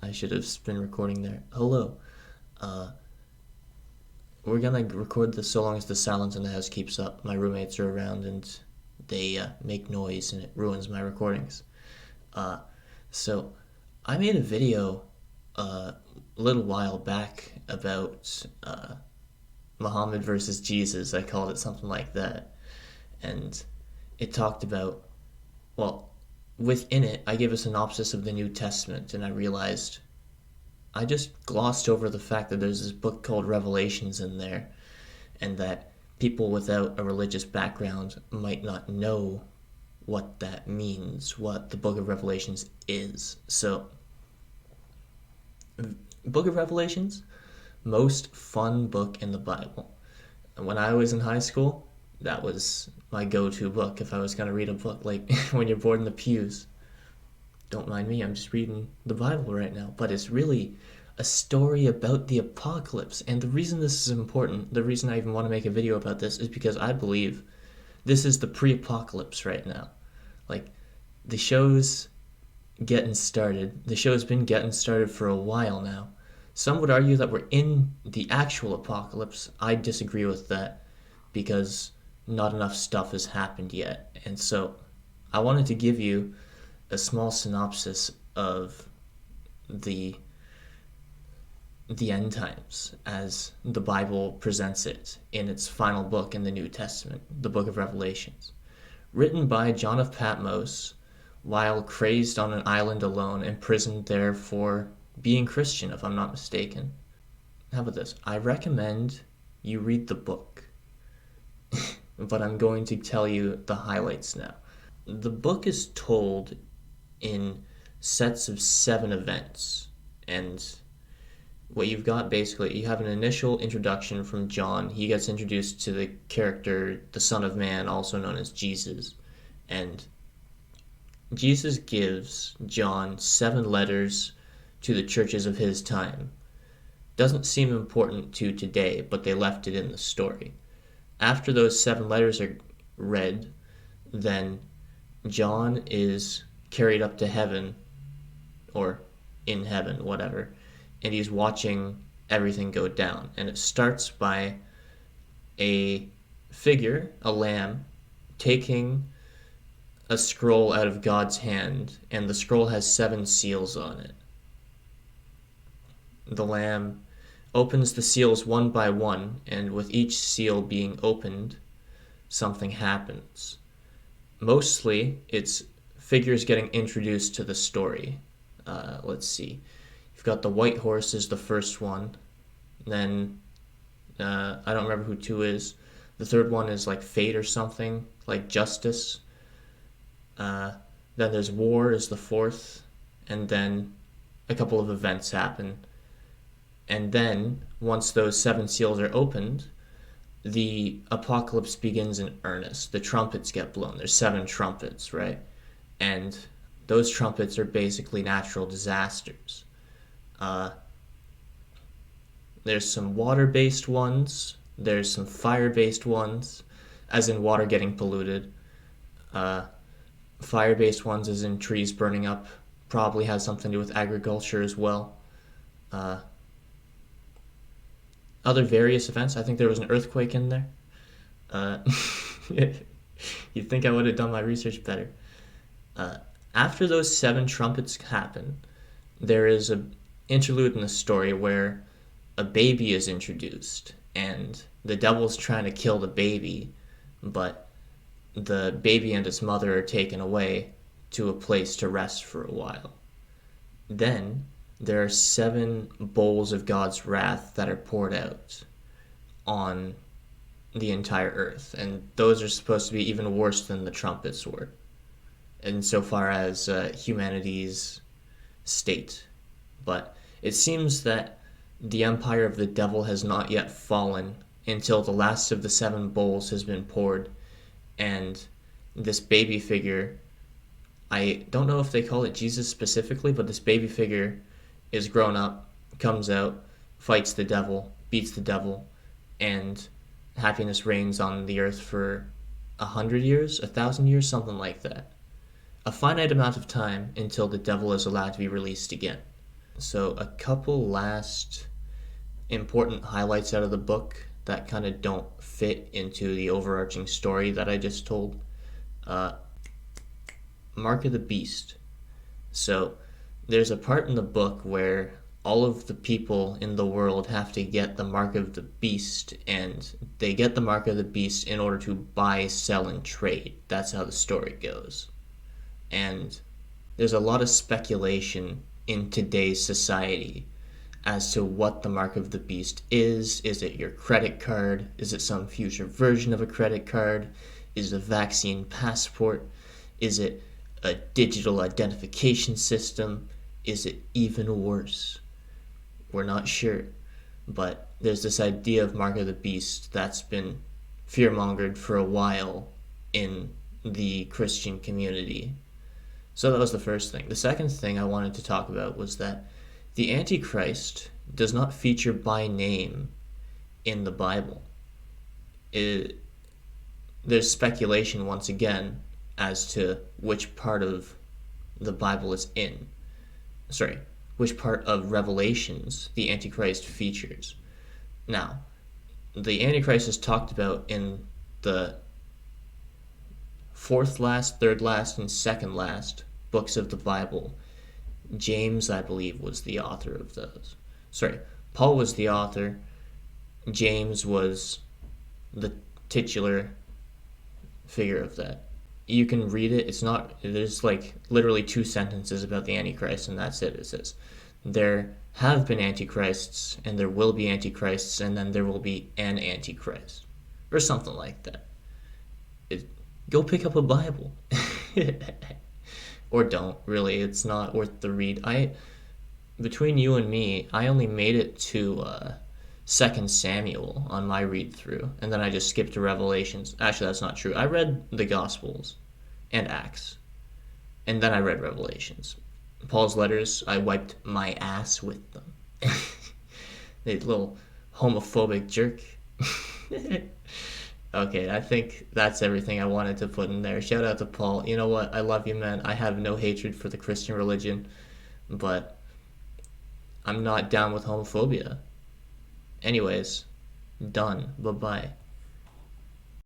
I should have been recording there. Hello. Uh, we're gonna record this so long as the silence in the house keeps up. My roommates are around and they make noise and it ruins my recordings. Uh, so, I made a video a little while back about Muhammad versus Jesus. I called it something like that. And it talked about, well, within it, I gave a synopsis of the New Testament and I realized I just glossed over the fact that there's this book called Revelations in there, and that people without a religious background might not know what that means, what the book of Revelations is. So, book of Revelations, most fun book in the Bible. And when I was in high school, that was my go-to book if I was going to read a book, like when you're bored in the pews. Don't mind me, I'm just reading the Bible right now. But it's really a story about the apocalypse. And the reason this is important, the reason I even want to make a video about this, is because I believe this is the pre-apocalypse right now. Like, the show's getting started. The show's been getting started for a while now. Some would argue that we're in the actual apocalypse. I disagree with that because not enough stuff has happened yet. And so I wanted to give you a small synopsis of the end times as the Bible presents it in its final book in the New Testament, the book of Revelations. Written by John of Patmos while crazed on an island alone, imprisoned there for being Christian, if I'm not mistaken. How about this? I recommend you read the book, but I'm going to tell you the highlights now. The book is told in sets of 7 events, and what you've got basically, you have an initial introduction from John. He gets introduced to the character, the Son of Man, also known as Jesus, and Jesus gives John 7 letters to the churches of his time. Doesn't seem important to today, but they left it in the story. After those 7 letters are read, then John is carried up to heaven, or in heaven, whatever, and he's watching everything go down. And it starts by a figure, a lamb, taking a scroll out of God's hand, and the scroll has 7 seals on it. The lamb opens the seals one by one, and with each seal being opened, something happens. Mostly, it's figures getting introduced to the story. Let's see. You've got the white horse is the first one. Then, I don't remember who 2 is. The third one is like fate or something, like justice. Then there's war is the 4th. And then a couple of events happen. And then, once those 7 seals are opened, the apocalypse begins in earnest. The trumpets get blown. There's 7 trumpets, right? And those trumpets are basically natural disasters. There's some water-based ones. There's some fire-based ones, as in water getting polluted. Fire-based ones, as in trees burning up. Probably has something to do with agriculture as well. Other various events. I think there was an earthquake in there. You'd think I would have done my research better. After those 7 trumpets happen, there is an interlude in the story where a baby is introduced, and the devil's trying to kill the baby, but the baby and its mother are taken away to a place to rest for a while. Then there are 7 bowls of God's wrath that are poured out on the entire earth, and those are supposed to be even worse than the trumpets were, insofar as humanity's state. But it seems that the empire of the devil has not yet fallen until the last of the 7 bowls has been poured, and this baby figure, I don't know if they call it Jesus specifically, but this baby figure is grown up, comes out, fights the devil, beats the devil, and happiness reigns on the earth for 100 years, 1,000 years, something like that. A finite amount of time until the devil is allowed to be released again. So, a couple last important highlights out of the book that kind of don't fit into the overarching story that I just told. Uh, Mark of the Beast. So, there's a part in the book where all of the people in the world have to get the mark of the beast, and they get the mark of the beast in order to buy, sell, and trade. That's how the story goes. And there's a lot of speculation in today's society as to what the mark of the beast is. Is it your credit card? Is it some future version of a credit card? Is it a vaccine passport? Is it a digital identification system? Is it even worse? We're not sure. But there's this idea of mark of the beast that's been fear-mongered for a while in the Christian community. So that was the first thing. The second thing I wanted to talk about was that the Antichrist does not feature by name in the Bible. There's speculation once again as to which part of the Bible is in. Which part of Revelations the Antichrist features. Now, the Antichrist is talked about in the fourth last, third last, and second last books of the Bible. James, I believe, was the author of those. Paul was the author. James was the titular figure of that. You can read it. There's like literally 2 sentences about the Antichrist, and that's it. It says, there have been antichrists, and there will be antichrists, and then there will be an antichrist. Or something like that. Go pick up a Bible. Or don't, really. It's not worth the read. Between you and me, I only made it to 2 Samuel on my read-through, and then I just skipped to Revelations. Actually, that's not true. I read the Gospels and Acts, and then I read Revelations. Paul's letters, I wiped my ass with them. The little homophobic jerk. Okay, I think that's everything I wanted to put in there. Shout out to Paul. You know what? I love you, man. I have no hatred for the Christian religion, but I'm not down with homophobia. Anyways, done. Bye-bye.